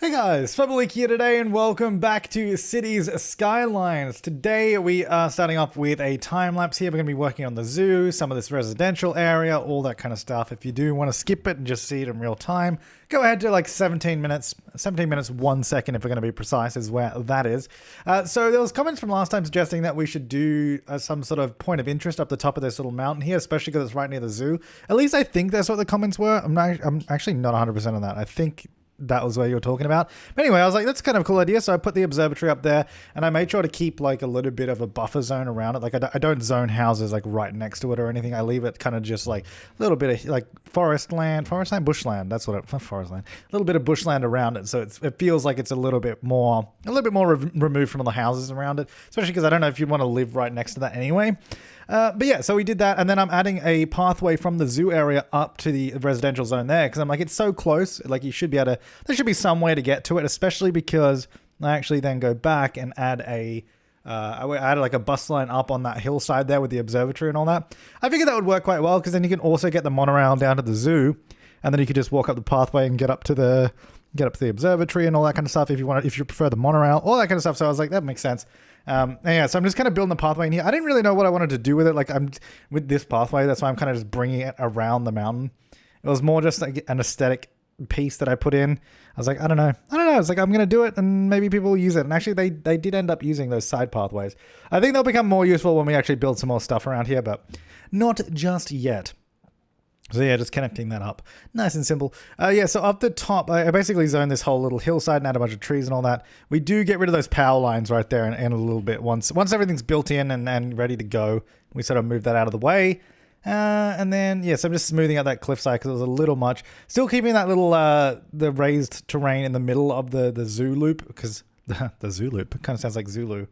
Hey guys, Fableak here today and welcome back to Cities Skylines. Today we are starting off with a time lapse here. We're going to be working on the zoo, some of this residential area, all that kind of stuff. If you do want to skip it and just see it in real time, go ahead to like 17 minutes 1 second if we're going to be precise is where that is. So there was comments from last time suggesting that we should do some sort of point of interest up the top of this little mountain here, especially because it's right near the zoo. At least I think that's what the comments were. I'm actually not 100% on that. I think that was what you were talking about. But anyway, I was like, that's kind of a cool idea. So I put the observatory up there and I made sure to keep like a little bit of a buffer zone around it. Like I don't zone houses like right next to it or anything. I leave it kind of just like a little bit of like bushland. That's what forestland. A little bit of bushland around it. So it feels like it's a little bit more removed from all the houses around it, especially because I don't know if you want to live right next to that anyway. But yeah, so we did that, and then I'm adding a pathway from the zoo area up to the residential zone there, because I'm like, it's so close, like you should be able to, there should be some way to get to it, especially because I actually then go back and add I added like a bus line up on that hillside there with the observatory and all that. I figured that would work quite well, because then you can also get the monorail down to the zoo, and then you could just walk up the pathway and get up to the observatory and all that kind of stuff if you prefer the monorail, all that kind of stuff. So I was like, that makes sense. And yeah, so I'm just kind of building the pathway in here. I didn't really know what I wanted to do with it. Like with this pathway, that's why I'm kind of just bringing it around the mountain. It was more just like an aesthetic piece that I put in. I was like, I don't know. I was like, I'm going to do it and maybe people will use it. And actually they did end up using those side pathways. I think they'll become more useful when we actually build some more stuff around here, but not just yet. So yeah, just connecting that up. Nice and simple. Yeah, so up the top, I basically zoned this whole little hillside and add a bunch of trees and all that. We do get rid of those power lines right there in a little bit. Once everything's built in and ready to go, we sort of move that out of the way. And then, yeah, so I'm just smoothing out that cliffside because it was a little much. Still keeping that little, the raised terrain in the middle of the zoo loop, because the zoo loop kind of sounds like Zulu.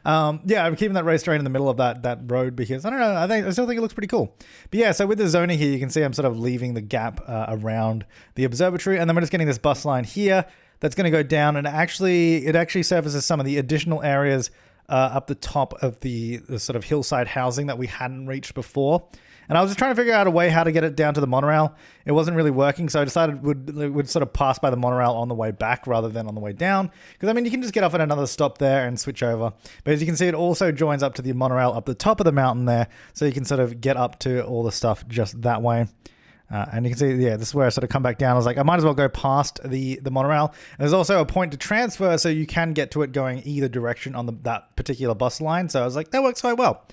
Yeah, I'm keeping that race terrain in the middle of that road because I don't know, I still think it looks pretty cool. But yeah, so with the zoning here, you can see I'm sort of leaving the gap around the observatory, and then we're just getting this bus line here that's going to go down, and it actually services some of the additional areas up the top of the sort of hillside housing that we hadn't reached before. And I was just trying to figure out a way how to get it down to the monorail. It wasn't really working, so I decided would sort of pass by the monorail on the way back rather than on the way down. Because, I mean, you can just get off at another stop there and switch over. But as you can see, it also joins up to the monorail up the top of the mountain there, so you can sort of get up to all the stuff just that way. And you can see, yeah, this is where I sort of come back down. I was like, I might as well go past the monorail. And there's also a point to transfer, so you can get to it going either direction on that particular bus line. So I was like, that works quite well.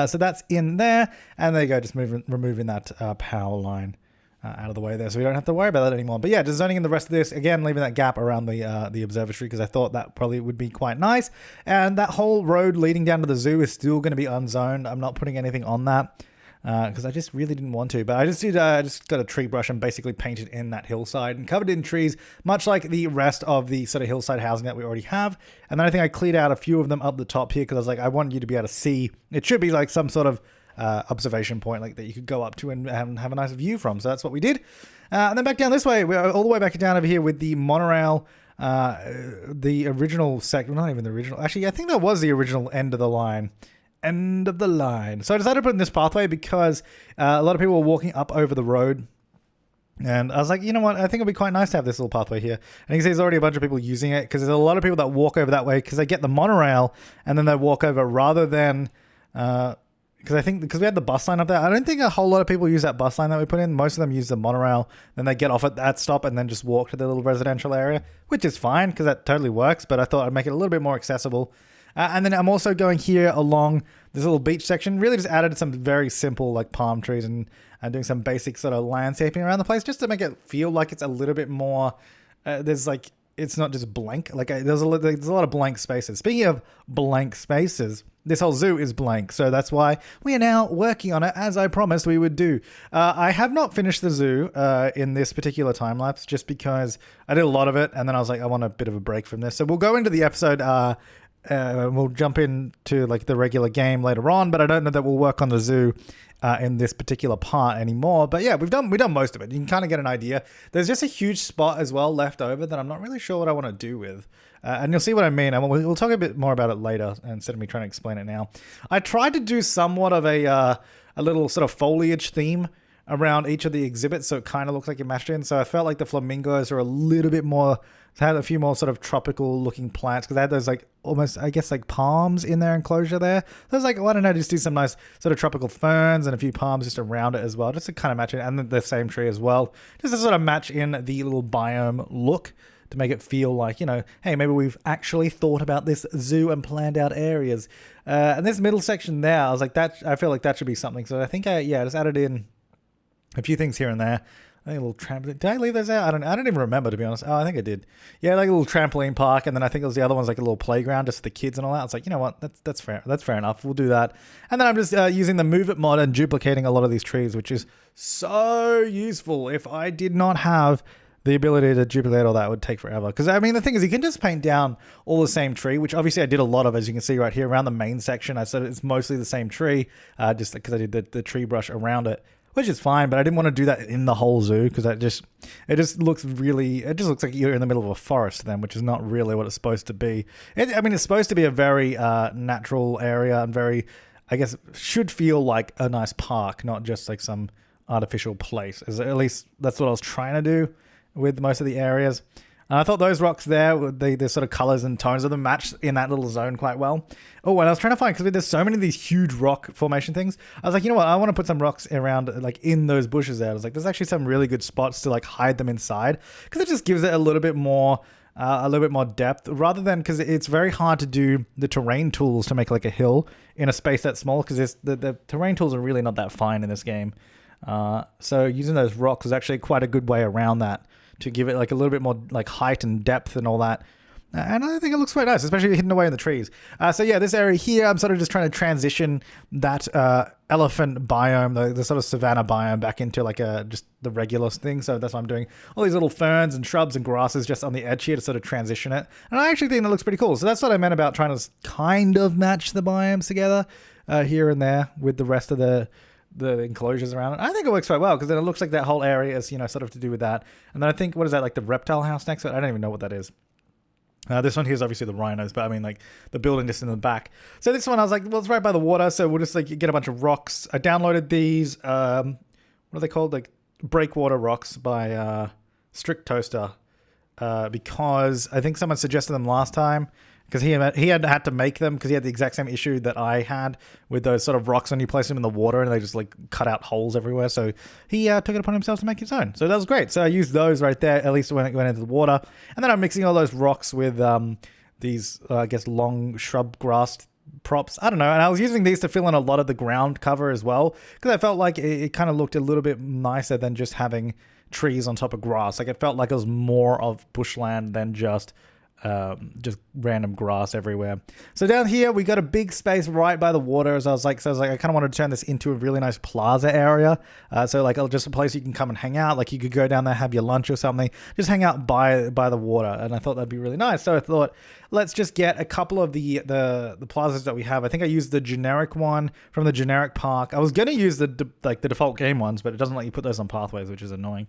So that's in there, and there you go, just removing that power line out of the way there, so we don't have to worry about that anymore. But yeah, just zoning in the rest of this, again, leaving that gap around the observatory, because I thought that probably would be quite nice. And that whole road leading down to the zoo is still going to be unzoned. I'm not putting anything on that, because I just really didn't want to. But I just got a tree brush and basically painted in that hillside and covered it in trees, much like the rest of the sort of hillside housing that we already have. And then I think I cleared out a few of them up the top here because I was like, I want you to be able to see. It should be like some sort of observation point like that you could go up to and have a nice view from. So that's what we did. And then back down this way, we're all the way back down over here with the monorail. The original not even the original. Actually, I think that was the original end of the line. So I decided to put in this pathway because a lot of people were walking up over the road, and I was like, you know what, I think it'd be quite nice to have this little pathway here. And you can see there's already a bunch of people using it because there's a lot of people that walk over that way because they get the monorail and then they walk over rather than because we had the bus line up there. I don't think a whole lot of people use that bus line that we put in. Most of them use the monorail, then they get off at that stop and then just walk to the little residential area, which is fine because that totally works, but I thought I'd make it a little bit more accessible. And then I'm also going here along this little beach section, really just added some very simple like palm trees and doing some basic sort of landscaping around the place just to make it feel like it's a little bit more, there's like, it's not just blank. Like there's a lot of blank spaces. Speaking of blank spaces, this whole zoo is blank. So that's why we are now working on it as I promised we would do. I have not finished the zoo in this particular time lapse just because I did a lot of it. And then I was like, I want a bit of a break from this. So we'll go into the episode, we'll jump into like the regular game later on, but I don't know that we'll work on the zoo in this particular part anymore. But yeah, we've done most of it. You can kind of get an idea. There's just a huge spot as well left over that I'm not really sure what I want to do with. And you'll see what I mean. And we'll talk a bit more about it later instead of me trying to explain it now. I tried to do somewhat of a little sort of foliage theme around each of the exhibits, so it kind of looks like it mashed in. So I felt like the flamingos are a little bit more, had a few more sort of tropical looking plants, because they had those like almost, I guess, like palms in their enclosure there. So I was like, why don't I just do some nice sort of tropical ferns and a few palms just around it as well, just to kind of match it, and then the same tree as well, just to sort of match in the little biome look, to make it feel like, you know, hey, maybe we've actually thought about this zoo and planned out areas. And this middle section there, I was like, that, I feel like that should be something. So I think I just added in a few things here and there. I think a little trampoline. Did I leave those out? I don't even remember, to be honest. Oh, I think I did. Yeah, like a little trampoline park, and then I think it was the other one's like a little playground just for the kids and all that. It's like, you know what? That's fair. That's fair enough. We'll do that. And then I'm just using the Move It mod and duplicating a lot of these trees, which is so useful. If I did not have the ability to duplicate all that, would take forever. Because, I mean, the thing is, you can just paint down all the same tree, which obviously I did a lot of, as you can see right here, around the main section. I said it's mostly the same tree, just because I did the tree brush around it, which is fine, but I didn't want to do that in the whole zoo, because it just looks like you're in the middle of a forest then, which is not really what it's supposed to be. I mean, it's supposed to be a very natural area, and very, I guess, should feel like a nice park, not just like some artificial place. At least that's what I was trying to do with most of the areas. And I thought those rocks there, the sort of colors and tones of them matched in that little zone quite well. Oh, and I was trying to find, because there's so many of these huge rock formation things, I was like, you know what, I want to put some rocks around, like in those bushes there. I was like, there's actually some really good spots to like hide them inside, because it just gives it a little bit more depth, rather than, because it's very hard to do the terrain tools to make like a hill in a space that small, because the terrain tools are really not that fine in this game. So using those rocks is actually quite a good way around that, to give it like a little bit more like height and depth and all that. And I think it looks quite nice, especially hidden away in the trees. So yeah, this area here, I'm sort of just trying to transition that elephant biome, the sort of savanna biome, back into like just the regular thing. So that's why I'm doing all these little ferns and shrubs and grasses just on the edge here to sort of transition it. And I actually think that looks pretty cool. So that's what I meant about trying to kind of match the biomes together here and there with the rest of the enclosures around it. I think it works quite well, because then it looks like that whole area is, you know, sort of to do with that. And then I think, what is that, like the reptile house next to it? I don't even know what that is. This one here is obviously the rhinos, but I mean like the building just in the back. So this one I was like, well, it's right by the water, so we'll just like get a bunch of rocks. I downloaded these, what are they called? Like breakwater rocks by Strict Toaster, because I think someone suggested them last time, because he had to make them, because he had the exact same issue that I had with those sort of rocks when you place them in the water and they just like cut out holes everywhere. So he took it upon himself to make his own. So that was great. So I used those right there, at least when it went into the water. And then I'm mixing all those rocks with these, I guess, long shrub grass props. I don't know. And I was using these to fill in a lot of the ground cover as well, because I felt like it kind of looked a little bit nicer than just having trees on top of grass. Like it felt like it was more of bushland than just random grass everywhere. So down here we got a big space right by the water, as I was like, I kind of wanted to turn this into a really nice plaza area, so like just a place you can come and hang out. Like you could go down there, have your lunch or something, just hang out by the water, and I thought that'd be really nice. So I thought, let's just get a couple of the plazas that we have. I think I used the generic one from the generic park. I was gonna use the default game ones, but it doesn't let you put those on pathways, which is annoying.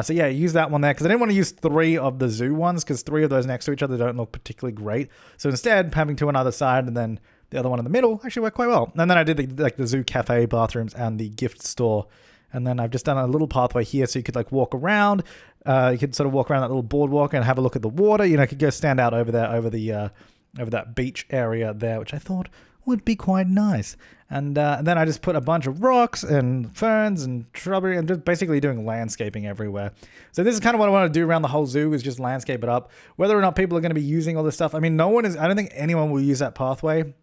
So yeah, use that one there, because I didn't want to use 3 of the zoo ones, because 3 of those next to each other don't look particularly great. So instead, having 2 on either side and then the other one in the middle actually worked quite well. And then I did the zoo cafe bathrooms and the gift store. And then I've just done a little pathway here, so you could like walk around. You could sort of walk around that little boardwalk and have a look at the water. You know, you could go stand out over there, over that beach area there, which I thought would be quite nice. And then I just put a bunch of rocks and ferns and shrubbery, and just basically doing landscaping everywhere. So this is kind of what I want to do around the whole zoo, is just landscape it up. Whether or not people are going to be using all this stuff, I mean, I don't think anyone will use that pathway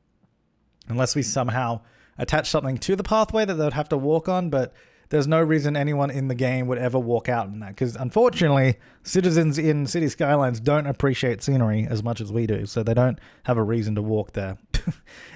unless we somehow attach something to the pathway that they'd have to walk on, but there's no reason anyone in the game would ever walk out in that, because unfortunately citizens in City Skylines don't appreciate scenery as much as we do, so they don't have a reason to walk there.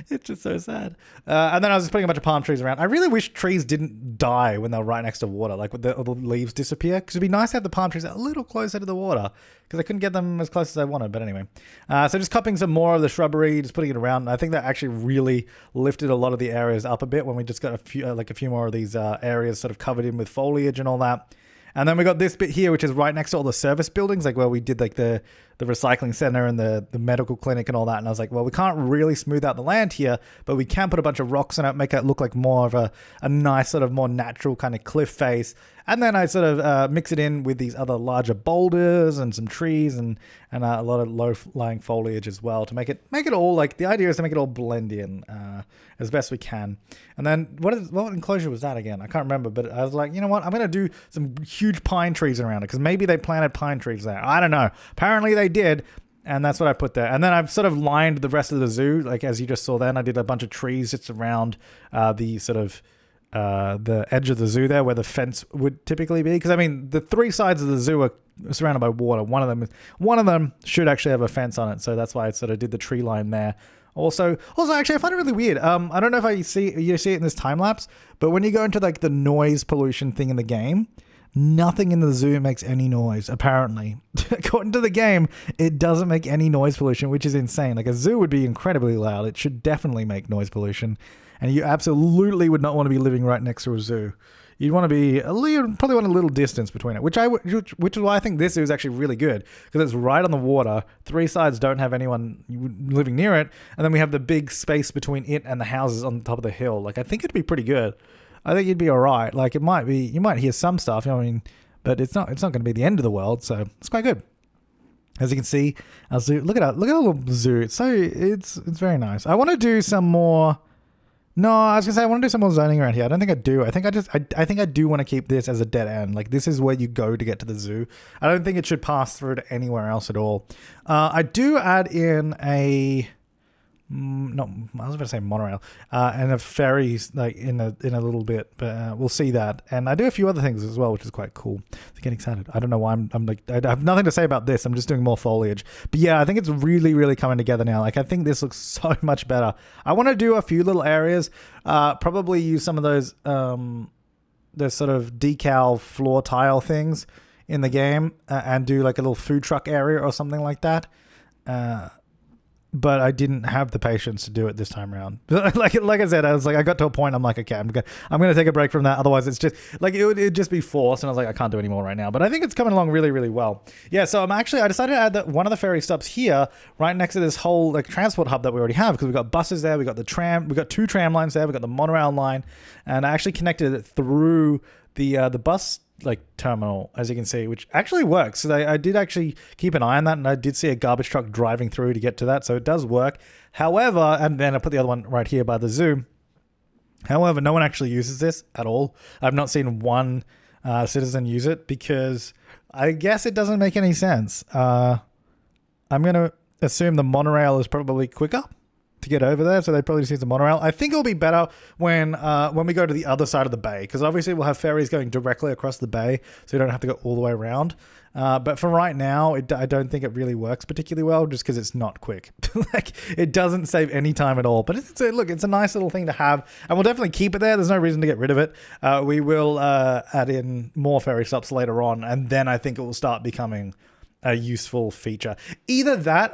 It's just so sad. And then I was just putting a bunch of palm trees around. I really wish trees didn't die when they're right next to water, like when the leaves disappear, because it'd be nice to have the palm trees a little closer to the water, because I couldn't get them as close as I wanted. But anyway, so just copying some more of the shrubbery, just putting it around. I think that actually really lifted a lot of the areas up a bit when we just got a few more of these areas sort of covered in with foliage and all that. And then we got this bit here, which is right next to all the service buildings, like where we did like the the recycling center and the medical clinic and all that. And I was like, well, we can't really smooth out the land here, but we can put a bunch of rocks in it, make it look like more of a nice sort of more natural kind of cliff face. And then I sort of mix it in with these other larger boulders and some trees and a lot of low-lying foliage as well to make it all like, the idea is to make it all blend in as best we can. And then what enclosure was that again? I can't remember, but I was like, you know what? I'm going to do some huge pine trees around it because maybe they planted pine trees there. I don't know. Apparently they did. And that's what I put there. And then I've sort of lined the rest of the zoo. Like as you just saw then, I did a bunch of trees just around the sort of the edge of the zoo there where the fence would typically be. Because I mean, the three sides of the zoo are surrounded by water. One of them should actually have a fence on it. So that's why I sort of did the tree line there. Also, actually, I find it really weird. I don't know if you see it in this time lapse, but when you go into like the noise pollution thing in the game, nothing in the zoo makes any noise, apparently. According to the game, it doesn't make any noise pollution, which is insane. Like a zoo would be incredibly loud. It should definitely make noise pollution. And you absolutely would not want to be living right next to a zoo. You'd want to be probably want a little distance between it, which is why I think this zoo is actually really good because it's right on the water. Three sides don't have anyone living near it, and then we have the big space between it and the houses on top of the hill. Like I think it'd be pretty good. I think you'd be all right. Like it might be, you might hear some stuff, you know what I mean, but it's not going to be the end of the world. So it's quite good. As you can see, our zoo. Look at our little zoo. It's very nice. I want to do some more. No, I was gonna say I want to do some more zoning around here. I don't think I do. I think I do want to keep this as a dead end. Like this is where you go to get to the zoo. I don't think it should pass through to anywhere else at all. I do add in a. No, I was about to say monorail and a ferry like in a little bit, but we'll see that. And I do a few other things as well, which is quite cool. So getting excited. I don't know why I'm like I have nothing to say about this. I'm just doing more foliage. But yeah, I think it's really really coming together now. Like I think this looks so much better. I want to do a few little areas. Probably use some of those sort of decal floor tile things in the game and do like a little food truck area or something like that. But I didn't have the patience to do it this time around. like I said, I was like, I got to a point. I'm like, okay, I'm gonna take a break from that. Otherwise, it's just like it'd just be forced. And I was like, I can't do any more right now. But I think it's coming along really, really well. Yeah. So I decided to add one of the ferry stops here, right next to this whole like transport hub that we already have, because we've got buses there, we got the tram, we got two tram lines there, we got the monorail line, and I actually connected it through the bus like terminal, as you can see, which actually works. So I did actually keep an eye on that, and I did see a garbage truck driving through to get to that, so it does work. However, and then I put the other one right here by the zoo. However, no one actually uses this at all. I've not seen one citizen use it because I guess it doesn't make any sense. I'm going to assume the monorail is probably quicker to get over there, so they probably just use the monorail. I think it'll be better when we go to the other side of the bay, because obviously we'll have ferries going directly across the bay, so you don't have to go all the way around. But for right now, I don't think it really works particularly well, just because it's not quick. Like it doesn't save any time at all. But it's a nice little thing to have, and we'll definitely keep it there. There's no reason to get rid of it. We will add in more ferry stops later on, and then I think it will start becoming a useful feature. Either that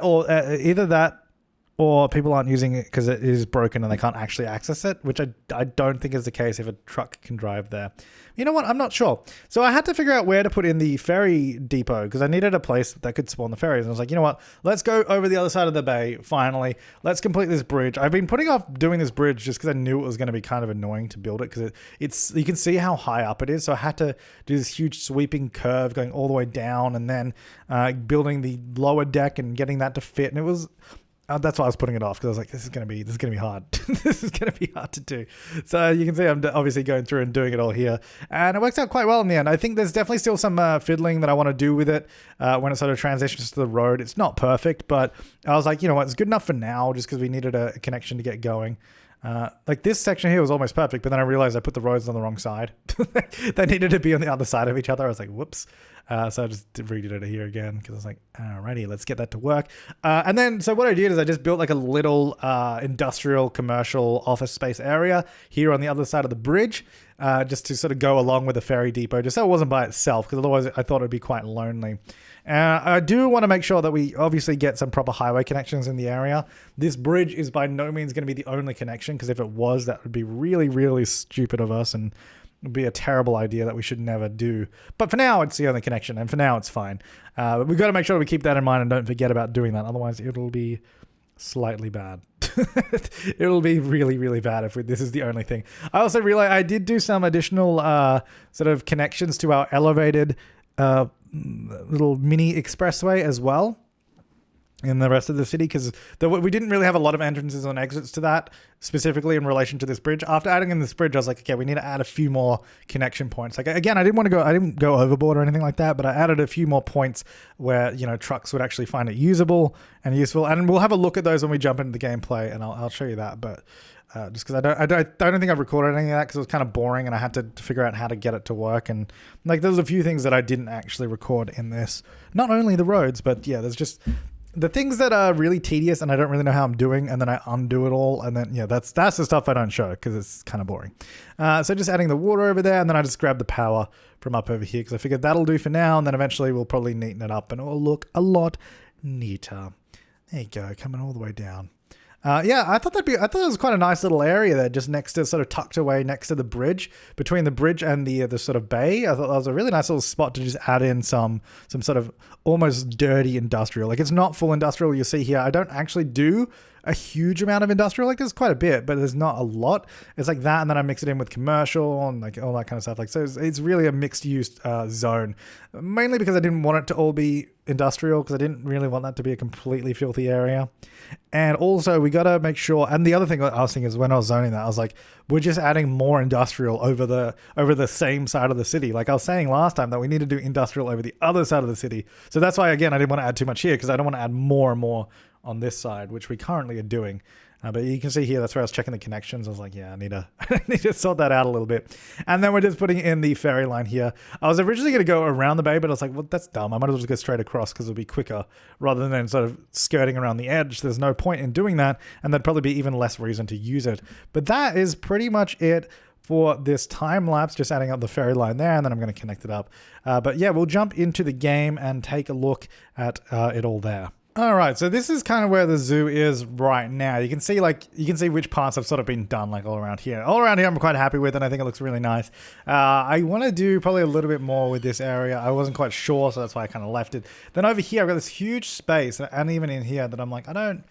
or people aren't using it because it is broken and they can't actually access it, which I don't think is the case if a truck can drive there. You know what? I'm not sure. So I had to figure out where to put in the ferry depot because I needed a place that could spawn the ferries. And I was like, you know what? Let's go over the other side of the bay, finally. Let's complete this bridge. I've been putting off doing this bridge just because I knew it was going to be kind of annoying to build it because it's you can see how high up it is. So I had to do this huge sweeping curve going all the way down and then building the lower deck and getting that to fit. And it was... that's why I was putting it off, because I was like, this is going to be hard. This is going to be hard to do. So you can see I'm obviously going through and doing it all here. And it works out quite well in the end. I think there's definitely still some fiddling that I want to do with it when it sort of transitions to the road. It's not perfect, but I was like, you know what, it's good enough for now just because we needed a connection to get going. Like this section here was almost perfect, but then I realized I put the roads on the wrong side. They needed to be on the other side of each other. I was like, whoops. So I just redid it here again because I was like, alrighty, let's get that to work. And then, so what I did is I just built like a little industrial, commercial office space area here on the other side of the bridge, just to sort of go along with the ferry depot, just so it wasn't by itself, because otherwise I thought it'd be quite lonely. I do want to make sure that we obviously get some proper highway connections in the area. This bridge is by no means going to be the only connection, because if it was, that would be really, really stupid of us and would be a terrible idea that we should never do. But for now, it's the only connection, and for now, it's fine. But we've got to make sure we keep that in mind and don't forget about doing that. Otherwise, it'll be slightly bad. It'll be really, really bad if this is the only thing. I also realized I did do some additional sort of connections to our elevated little mini expressway as well in the rest of the city, because we didn't really have a lot of entrances and exits to that, specifically in relation to this bridge. After adding in this bridge, I was like, okay, we need to add a few more connection points. Like, again, I didn't go overboard or anything like that, but I added a few more points where, you know, trucks would actually find it usable and useful. And we'll have a look at those when we jump into the gameplay, and I'll show you that. But just because I don't think I've recorded any of that, because it was kind of boring and I had to figure out how to get it to work. And like, there's a few things that I didn't actually record in this. Not only the roads, but yeah, there's just the things that are really tedious and I don't really know how I'm doing, and then I undo it all, and then, yeah, that's the stuff I don't show because it's kind of boring. So just adding the water over there, and then I just grab the power from up over here because I figured that'll do for now, and then eventually we'll probably neaten it up and it'll look a lot neater. There you go, coming all the way down. Yeah, I thought it was quite a nice little area there, just next to, sort of tucked away next to the bridge, between the bridge and the sort of bay. I thought that was a really nice little spot to just add in some sort of almost dirty industrial. Like, it's not full industrial. You'll see here, I don't actually do a huge amount of industrial. Like, there's quite a bit, but there's not a lot. It's like that, and then I mix it in with commercial and like all that kind of stuff. Like, so it's really a mixed use zone, mainly because I didn't want it to all be industrial, because I didn't really want that to be a completely filthy area. And also, we got to make sure, and the other thing I was thinking is, when I was zoning that, I was like, we're just adding more industrial over the same side of the city. Like I was saying last time, that we need to do industrial over the other side of the city. So that's why, again, I didn't want to add too much here, because I don't want to add more and more on this side, which we currently are doing. But you can see here, that's where I was checking the connections. I was like, yeah, I need to sort that out a little bit. And then we're just putting in the ferry line here. I was originally going to go around the bay, but I was like, well, that's dumb. I might as well just go straight across, because it'll be quicker rather than sort of skirting around the edge. There's no point in doing that, and there'd probably be even less reason to use it. But that is pretty much it for this time lapse, just adding up the ferry line there, and then I'm going to connect it up. But yeah, we'll jump into the game and take a look at it all there. All right, so this is kind of where the zoo is right now. You can see which parts have sort of been done, like all around here. All around here, I'm quite happy with, and I think it looks really nice. I want to do probably a little bit more with this area. I wasn't quite sure, so that's why I kind of left it. Then over here, I've got this huge space, and even in here, that I'm like, I don't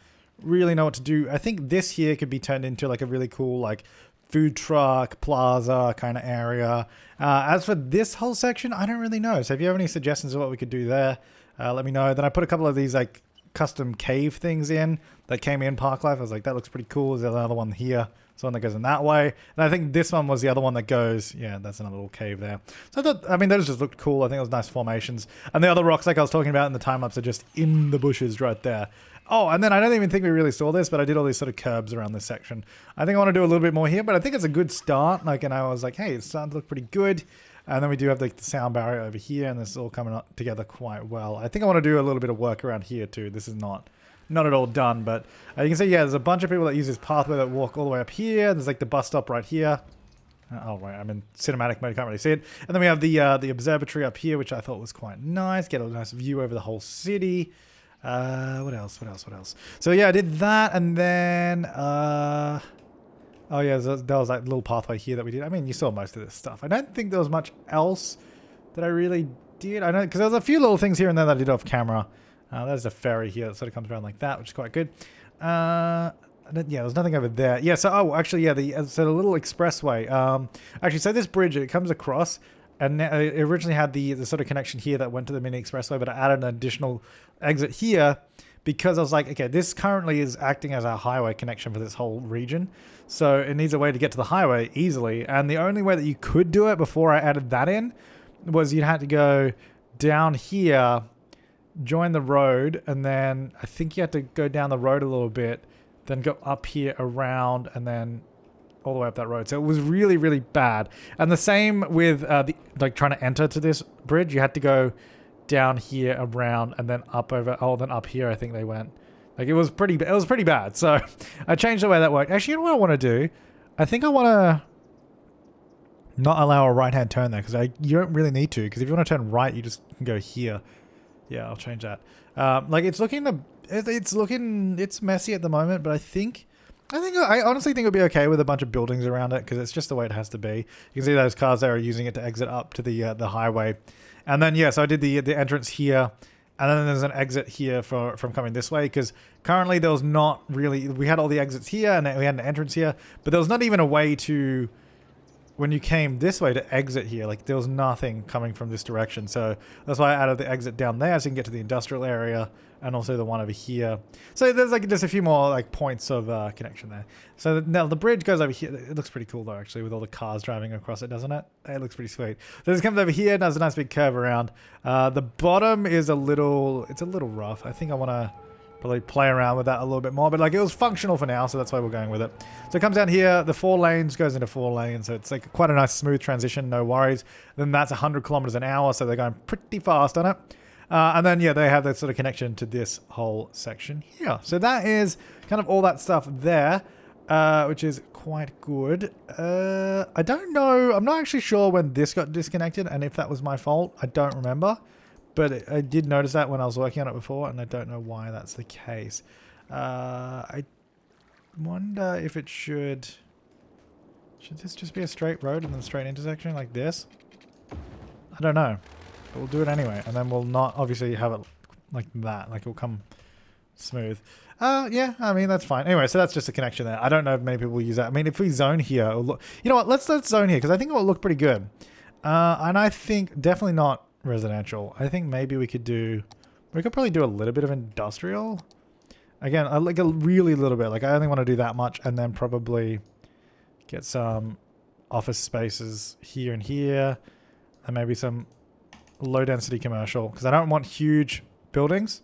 really know what to do. I think this here could be turned into like a really cool, like, food truck plaza kind of area. As for this whole section, I don't really know. So if you have any suggestions of what we could do there, let me know. Then I put a couple of these like custom cave things in that came in Parklife. I was like, that looks pretty cool. There's another one here. It's one that goes in that way. And I think this one was the other one that goes, yeah, that's another little cave there. So I thought, I mean, those just looked cool. I think it was nice formations. And the other rocks, like I was talking about in the time lapse, are just in the bushes right there. Oh, and then I don't even think we really saw this, but I did all these sort of curbs around this section. I think I want to do a little bit more here, but I think it's a good start. Like, and I was like, hey, it's starting to look pretty good. And then we do have like the sound barrier over here, and this is all coming up together quite well. I think I want to do a little bit of work around here too. This is not at all done, but you can see, yeah, there's a bunch of people that use this pathway that walk all the way up here. There's like the bus stop right here. Oh, right, I'm in cinematic mode, can't really see it. And then we have the observatory up here, which I thought was quite nice. Get a nice view over the whole city. What else? So yeah, I did that, and then oh yeah, there was that little pathway here that we did. I mean, you saw most of this stuff. I don't think there was much else that I really did. I know, because there was a few little things here and there that I did off camera. There's a ferry here that sort of comes around like that, which is quite good. Yeah, there's nothing over there. Yeah, so, oh, actually, yeah, the little expressway. Actually, so this bridge, it comes across, and it originally had the sort of connection here that went to the mini expressway, but I added an additional exit here because I was like, okay, this currently is acting as our highway connection for this whole region. So it needs a way to get to the highway easily. And the only way that you could do it before I added that in was you'd have to go down here, join the road, and then I think you had to go down the road a little bit, then go up here around, and then all the way up that road. So it was really, really bad. And the same with trying to enter to this bridge. You had to go down here around and then up over. Oh, then up here I think they went. Like, it was pretty bad. So I changed the way that worked. Actually, you know what I want to do? I think I want to not allow a right-hand turn there, because you don't really need to. Because if you want to turn right, you just can go here. Yeah, I'll change that. Like, it's messy at the moment, but I think I honestly think it would be okay with a bunch of buildings around it because it's just the way it has to be. You can see those cars there are using it to exit up to the highway, and then so I did the entrance here, and then there's an exit here from coming this way because currently there was not really. We had all the exits here and we had an entrance here, but there was not even a way to. When you came this way to exit here, like there was nothing coming from this direction. So that's why I added the exit down there so you can get to the industrial area and also the one over here. So there's like just a few more like points of connection there. So now the bridge goes over here. It looks pretty cool though, actually, with all the cars driving across it, doesn't it? It looks pretty sweet. So this comes over here and has a nice big curve around. The bottom is it's a little rough. I think I want to probably play around with that a little bit more, but like it was functional for now, so that's why we're going with it. So it comes down here, the 4 lanes goes into 4 lanes, so it's like quite a nice smooth transition, no worries. Then that's 100 kilometers an hour, so they're going pretty fast on it. And then they have that sort of connection to this whole section here. So that is kind of all that stuff there, which is quite good. I don't know, I'm not actually sure when this got disconnected and if that was my fault. I don't remember. But I did notice that when I was working on it before, and I don't know why that's the case. I wonder if it should... Should this just be a straight road and then straight intersection like this? I don't know. But we'll do it anyway. And then we'll not obviously have it like that. Like it'll come smooth. Yeah, I mean, that's fine. Anyway, so that's just a connection there. I don't know if many people will use that. I mean, if we zone here... You know what? Let's zone here because I think it will look pretty good. And I think definitely not residential. I think maybe we could probably do a little bit of industrial. Again, like a really little bit. Like I only want to do that much and then probably get some office spaces here and here and maybe some low density commercial because I don't want huge buildings,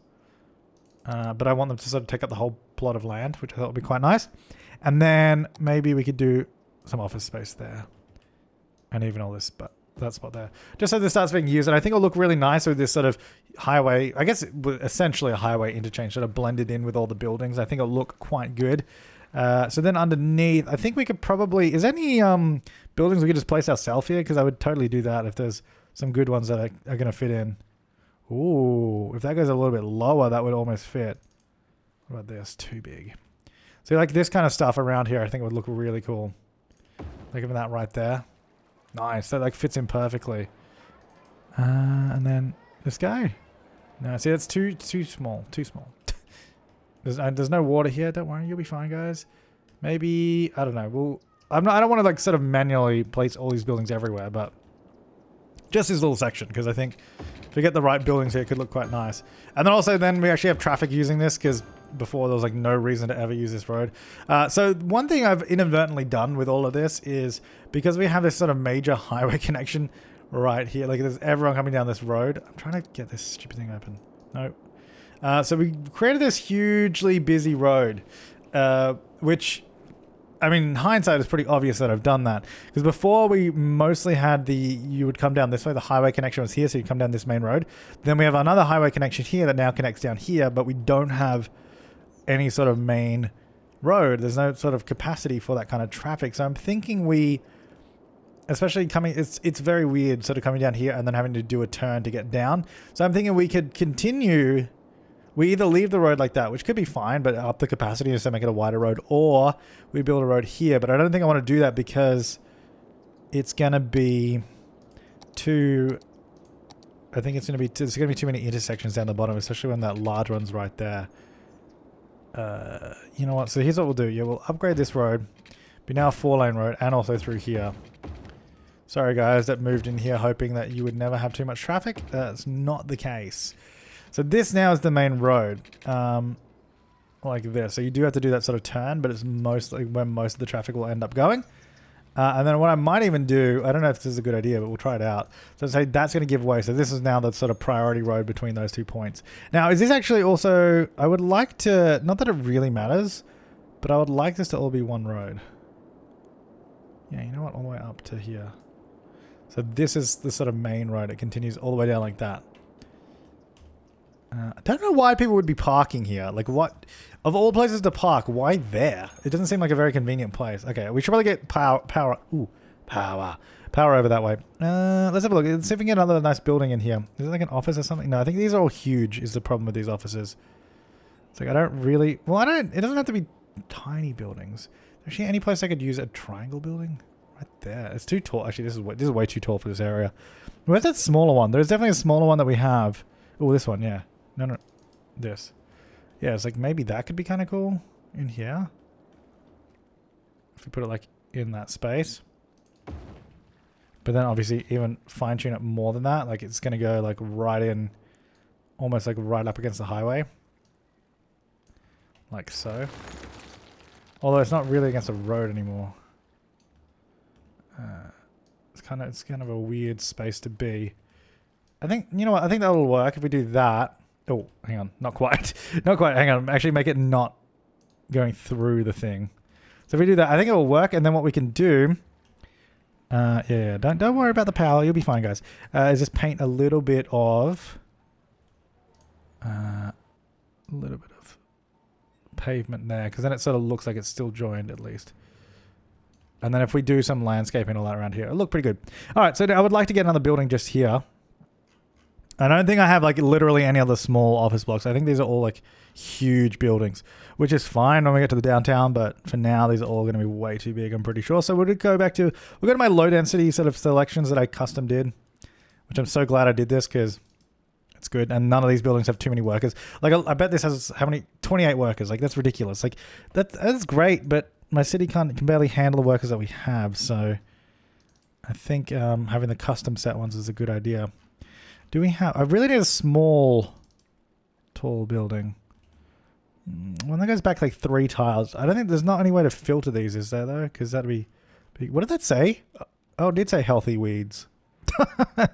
but I want them to sort of take up the whole plot of land, which I thought would be quite nice. And then maybe we could do some office space there and even all this, but that spot there, just so this starts being used, and I think it'll look really nice with this sort of highway. I guess it was essentially a highway interchange sort of blended in with all the buildings. I think it'll look quite good. So then underneath, I think we could probably... Is there any buildings we could just place ourselves here? Because I would totally do that if there's some good ones that are going to fit in. Ooh, if that goes a little bit lower, that would almost fit. What about this? Too big. So like this kind of stuff around here, I think would look really cool. Like even that right there. Nice, that like fits in perfectly. And then this guy. No, see that's too small. Too small. There's no water here. Don't worry, you'll be fine, guys. Maybe I don't know. I don't want to like sort of manually place all these buildings everywhere, but just this little section because I think if we get the right buildings here, it could look quite nice. And then we actually have traffic using this because before there was like no reason to ever use this road. So one thing I've inadvertently done with all of this is because we have this sort of major highway connection right here, like there's everyone coming down this road. I'm trying to get this stupid thing open. Nope. So we created this hugely busy road, which, I mean, in hindsight, it's pretty obvious that I've done that. Because before we mostly had you would come down this way, the highway connection was here, so you come down this main road. Then we have another highway connection here that now connects down here, but we don't have any sort of main road. There's no sort of capacity for that kind of traffic. So I'm thinking especially coming, it's very weird sort of coming down here and then having to do a turn to get down. So I'm thinking we could continue. We either leave the road like that, which could be fine, but up the capacity so make it a wider road, or we build a road here. But I don't think I want to do that because it's going to be there's going to be too many intersections down the bottom, especially when that large one's right there. You know what? So here's what we'll do. Yeah, we'll upgrade this road. Be now a 4-lane road and also through here. Sorry guys that moved in here hoping that you would never have too much traffic. That's not the case. So this now is the main road. Like this. So you do have to do that sort of turn, but it's mostly where most of the traffic will end up going. And then what I might even do, I don't know if this is a good idea, but we'll try it out. So say that's going to give way. So this is now the sort of priority road between those 2 points. Now, is this actually also, I would like to, not that it really matters, but I would like this to all be one road. Yeah, you know what? All the way up to here. So this is the sort of main road. It continues all the way down like that. I don't know why people would be parking here. Like what, of all places to park, why there? It doesn't seem like a very convenient place. Okay, we should probably get power over that way. Let's have a look. Let's see if we can get another nice building in here. Is it like an office or something? No, I think these are all huge is the problem with these offices. It's like, I don't really, well, it doesn't have to be tiny buildings. Actually, any place I could use a triangle building? Right there. It's too tall. Actually, this is way too tall for this area. Where's that smaller one? There's definitely a smaller one that we have. Oh, this one, yeah. No. This. Yeah, it's like maybe that could be kind of cool in here. If we put it like in that space. But then obviously even fine tune it more than that. Like it's going to go like right in, almost like right up against the highway. Like so. Although it's not really against a road anymore. It's kind of a weird space to be. I think, you know what? I think that'll work if we do that. Oh, hang on. Not quite. Not quite. Hang on. Actually make it not going through the thing. So if we do that, I think it will work. And then what we can do... yeah, don't worry about the power. You'll be fine, guys. Is just paint a little bit of pavement there, because then it sort of looks like it's still joined at least. And then if we do some landscaping all that around here, it'll look pretty good. All right, so I would like to get another building just here. I don't think I have like literally any other small office blocks. I think these are all like huge buildings, which is fine when we get to the downtown. But for now, these are all going to be way too big, I'm pretty sure. So we'll go to my low density sort of selections that I custom did, which I'm so glad I did this because it's good. And none of these buildings have too many workers. Like I bet this has how many? 28 workers. Like that's ridiculous. Like that's great, but my city can barely handle the workers that we have. So I think having the custom set ones is a good idea. Do we have... I really need a small, tall building. When that goes back like 3 tiles, I don't think there's not any way to filter these, is there though? Because that'd be big. What did that say? Oh, it did say healthy weeds. The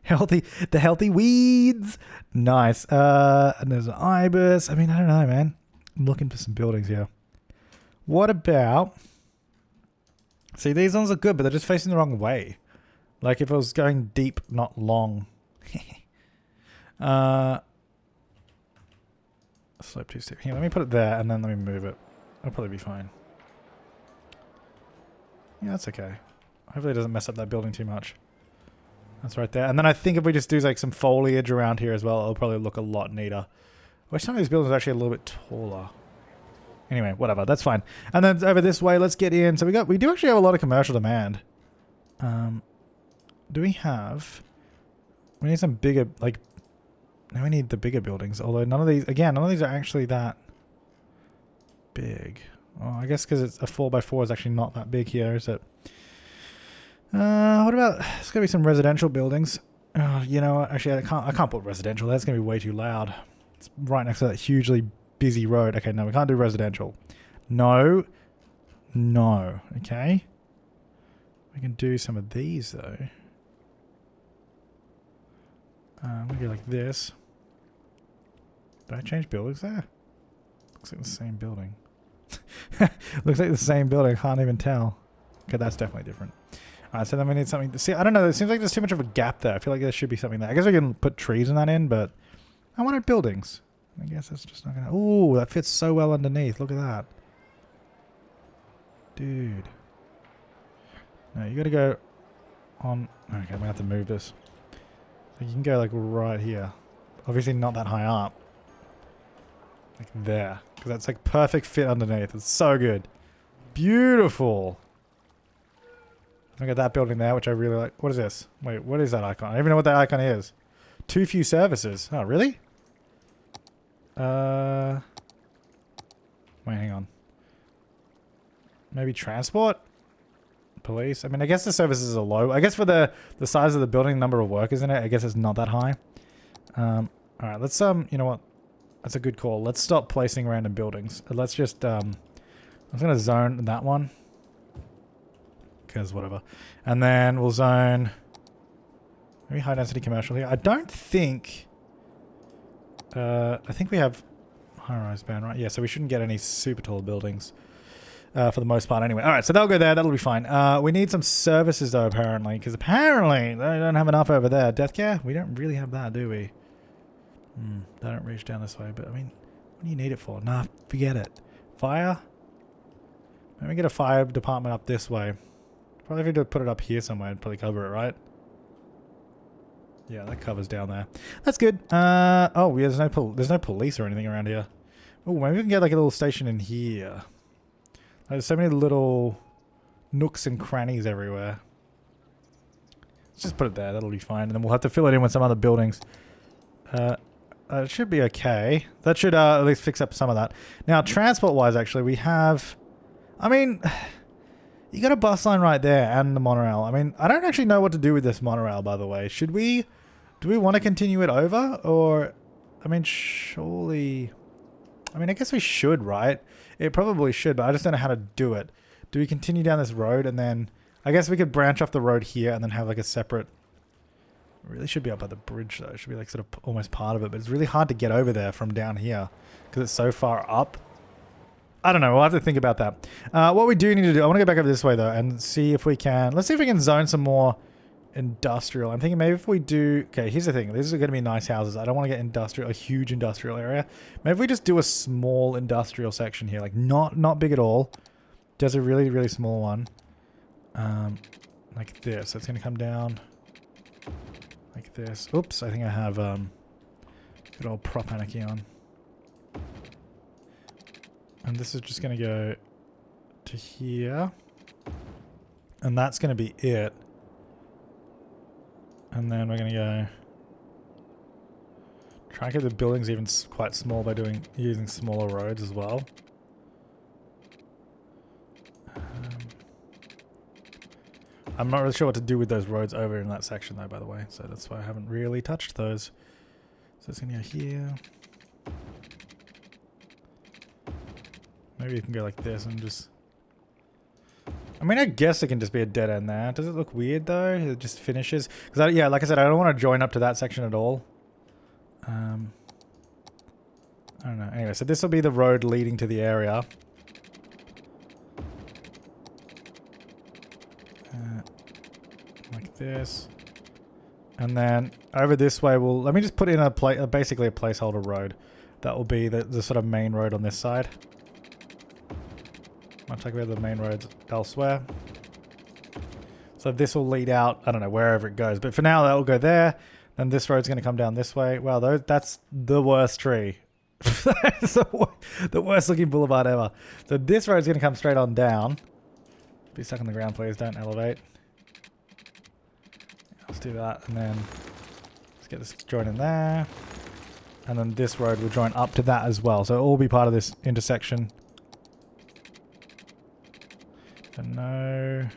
healthy weeds. Nice. And there's an ibis. I mean, I don't know, man. I'm looking for some buildings here. What about... See, these ones are good, but they're just facing the wrong way. Like if it was going deep, not long. Slope 2 step. Here, let me put it there and then let me move it. That'll probably be fine. Yeah, that's okay. Hopefully it doesn't mess up that building too much. That's right there. And then I think if we just do like some foliage around here as well, it'll probably look a lot neater. I wish some of these buildings are actually a little bit taller. Anyway, whatever. That's fine. And then over this way, let's get in. So we do actually have a lot of commercial demand. Do we have... We need some bigger, like... Now we need the bigger buildings. Although none of these... Again, none of these are actually that big. Oh, I guess because it's a 4x4 is actually not that big here, is it? What about... There's going to be some residential buildings. Oh, you know what? Actually, I can't put residential. That's going to be way too loud. It's right next to that hugely busy road. Okay, no, we can't do residential. No. No. Okay. We can do some of these, though. I'm going to go like this. Did I change buildings there? Looks like the same building. Looks like the same building. I can't even tell. Okay, that's definitely different. Alright, so then we need something to see. I don't know. It seems like there's too much of a gap there. I feel like there should be something there. I guess we can put trees in that in, but I wanted buildings. I guess that's just not going to... Ooh, that fits so well underneath. Look at that. Dude. No, you got to go on... Okay, I'm going to have to move this. So you can go like right here. Obviously not that high up. Like there. Because that's like perfect fit underneath. It's so good. Beautiful. Look at that building there, which I really like. What is this? Wait, what is that icon? I don't even know what that icon is. Too few services. Oh, really? Wait, hang on. Maybe transport? Police? I mean, I guess the services are low. I guess for the size of the building, number of workers in it, I guess it's not that high. Alright, let's, you know what? That's a good call. Let's stop placing random buildings. Let's just, I'm just going to zone that one. Because whatever. And then we'll zone... Maybe high density commercial here. I don't think... I think we have high-rise band, right? Yeah, so we shouldn't get any super tall buildings. For the most part anyway. Alright, so they'll go there. That'll be fine. We need some services though, apparently. Because apparently they don't have enough over there. Death care? We don't really have that, do we? They don't reach down this way. But I mean, what do you need it for? Nah, forget it. Fire? Let me get a fire department up this way. Probably if we put it up here somewhere, it'd probably cover it, right? Yeah, that covers down there. That's good. Oh, yeah, there's no police or anything around here. Oh, maybe we can get like a little station in here. There's so many little nooks and crannies everywhere. Let's just put it there. That'll be fine. And then we'll have to fill it in with some other buildings. It should be okay. That should at least fix up some of that. Now, transport-wise, actually, we have... I mean, you got a bus line right there and the monorail. I mean, I don't actually know what to do with this monorail, by the way. Should we... Do we want to continue it over? Or... I mean, surely... I mean, I guess we should, right? It probably should, but I just don't know how to do it. Do we continue down this road and then... I guess we could branch off the road here and then have like a separate... It really should be up by the bridge though. It should be like sort of almost part of it, but it's really hard to get over there from down here because it's so far up. I don't know. We'll have to think about that. What we do need to do... I want to go back over this way though and see if we can... Let's see if we can zone some more industrial. I'm thinking maybe if we do... Okay, here's the thing. These are going to be nice houses. I don't want to get industrial, a huge industrial area. Maybe if we just do a small industrial section here. Like not big at all. Just a really, really small one. Like this. So it's going to come down like this. Oops, I think I have good old prop anarchy on. And this is just going to go to here. And that's going to be it. And then we're going to go try and get the buildings even quite small by using smaller roads as well. I'm not really sure what to do with those roads over in that section though, by the way. So that's why I haven't really touched those. So it's going to go here. Maybe you can go like this and just... I mean, I guess it can just be a dead end there. Does it look weird though? It just finishes. Because yeah, like I said, I don't want to join up to that section at all. I don't know. Anyway, so this will be the road leading to the area. Like this. And then over this way, let me just put in basically a placeholder road. That will be the sort of main road on this side. Much like we have the main roads elsewhere. So this will lead out, I don't know, wherever it goes. But for now, that will go there. Then this road's going to come down this way. Wow, that's the worst tree. That's the worst looking boulevard ever. So this road's going to come straight on down. Be stuck on the ground, please. Don't elevate. Let's do that. And then let's get this joint in there. And then this road will join up to that as well. So it'll all be part of this intersection. So no...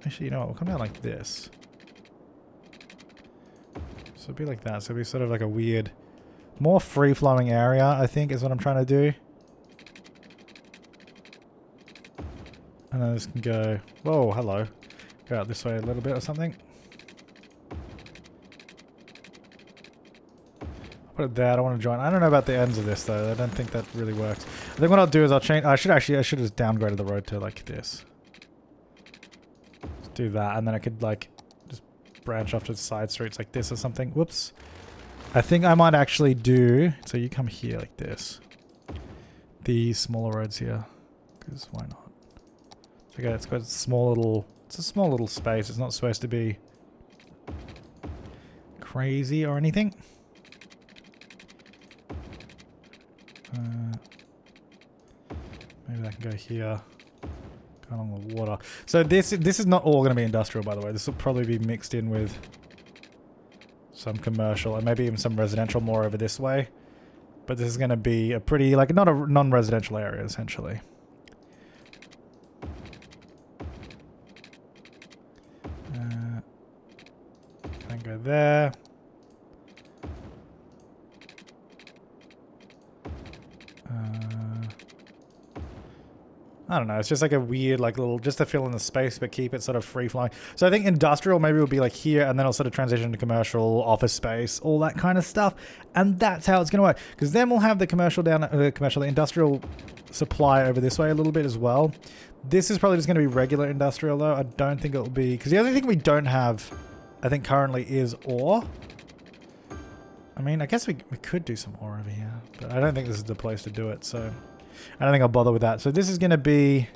actually, you know what? We'll come down like this. So it'll be like that. So it'll be sort of like a weird... More free-flowing area, I think, is what I'm trying to do. And then this can go... Whoa, hello. Go out this way a little bit or something. I'll put it there. I don't want to join. I don't know about the ends of this, though. I don't think that really works. I think what I'll do is I'll change... I should have just downgraded the road to like this. Let's do that. And then I could like just branch off to the side streets like this or something. Whoops. I think I might actually do... So you come here like this. These smaller roads here. Because why not? Okay, it's got a small little... It's a small little space. It's not supposed to be crazy or anything. Maybe I can go here. Go along the water. So this is not all going to be industrial, by the way. This will probably be mixed in with some commercial and maybe even some residential more over this way. But this is going to be a pretty, like, not a non-residential area, essentially. Then go there. I don't know, it's just like a weird, like little, just to fill in the space, but keep it sort of free flowing. So I think industrial maybe will be like here, and then it'll sort of transition to commercial, office space, all that kind of stuff. And that's how it's going to work. Because then we'll have the commercial down, the industrial supply over this way a little bit as well. This is probably just going to be regular industrial though. I don't think it'll be, because the only thing we don't have, I think currently is ore. I mean, I guess we could do some ore over here, but I don't think this is the place to do it, so... I don't think I'll bother with that. So this is going to be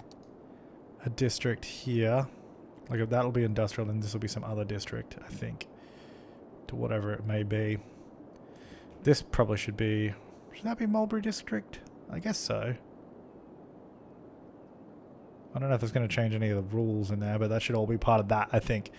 a district here. Like if that'll be industrial, then this will be some other district, I think. To whatever it may be. This probably should Should that be Mulberry District? I guess so. I don't know if it's going to change any of the rules in there, but that should all be part of that, I think.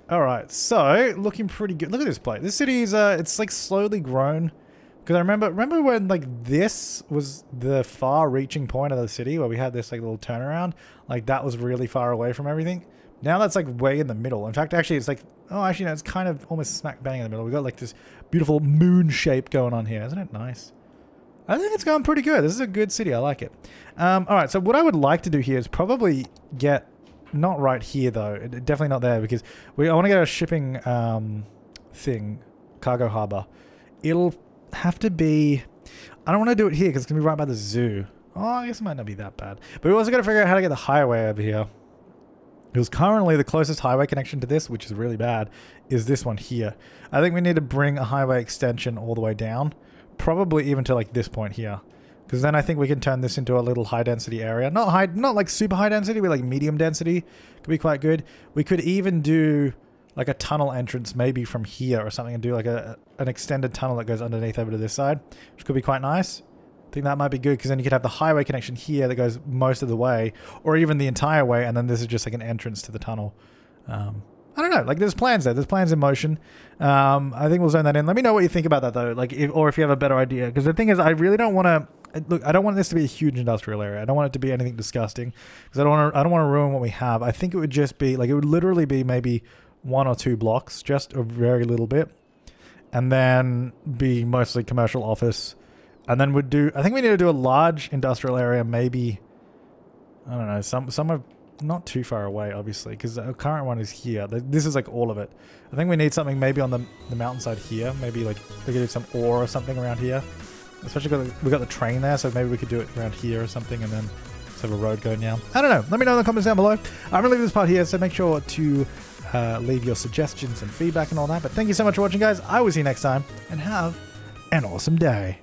All right, so looking pretty good. Look at this place. This city is, it's like slowly grown. Because I remember when like this was the far-reaching point of the city where we had this like little turnaround. Like that was really far away from everything. Now that's like way in the middle. In fact, actually, it's like, oh, actually, no, it's kind of almost smack bang in the middle. We got like this beautiful moon shape going on here. Isn't it nice? I think it's going pretty good. This is a good city. I like it. All right, so what I would like to do here is probably get, not right here though, definitely not there, because I want to get a shipping thing, cargo harbor. It'll have to be, I don't want to do it here because it's going to be right by the zoo. Oh, I guess it might not be that bad. But we also got to figure out how to get the highway over here. Because currently the closest highway connection to this, which is really bad, is this one here. I think we need to bring a highway extension all the way down. Probably even to like this point here. Because then I think we can turn this into a little high density area. Not like super high density, but like medium density. Could be quite good. We could even do like a tunnel entrance maybe from here or something and do like an extended tunnel that goes underneath over to this side, which could be quite nice. I think that might be good because then you could have the highway connection here that goes most of the way or even the entire way, and then this is just like an entrance to the tunnel. I don't know, like there's plans there. There's plans in motion. I think we'll zone that in. Let me know what you think about that though, like or if you have a better idea, because the thing is I really don't want to, look, I don't want this to be a huge industrial area. I don't want it to be anything disgusting because I don't want to ruin what we have. I think it would just be like, it would literally be maybe 1 or 2 blocks, just a very little bit, and then be mostly commercial office. And then we'd do, I think we need to do a large industrial area, maybe, I don't know, somewhere not too far away, obviously, because our current one is here. This is like all of it. I think we need something maybe on the mountainside here. Maybe like we could do some ore or something around here. Especially because we got the train there, so maybe we could do it around here or something, and then just have a road going down. I don't know. Let me know in the comments down below. I'm going to leave this part here, so make sure to leave your suggestions and feedback and all that. But thank you so much for watching, guys. I will see you next time, and have an awesome day.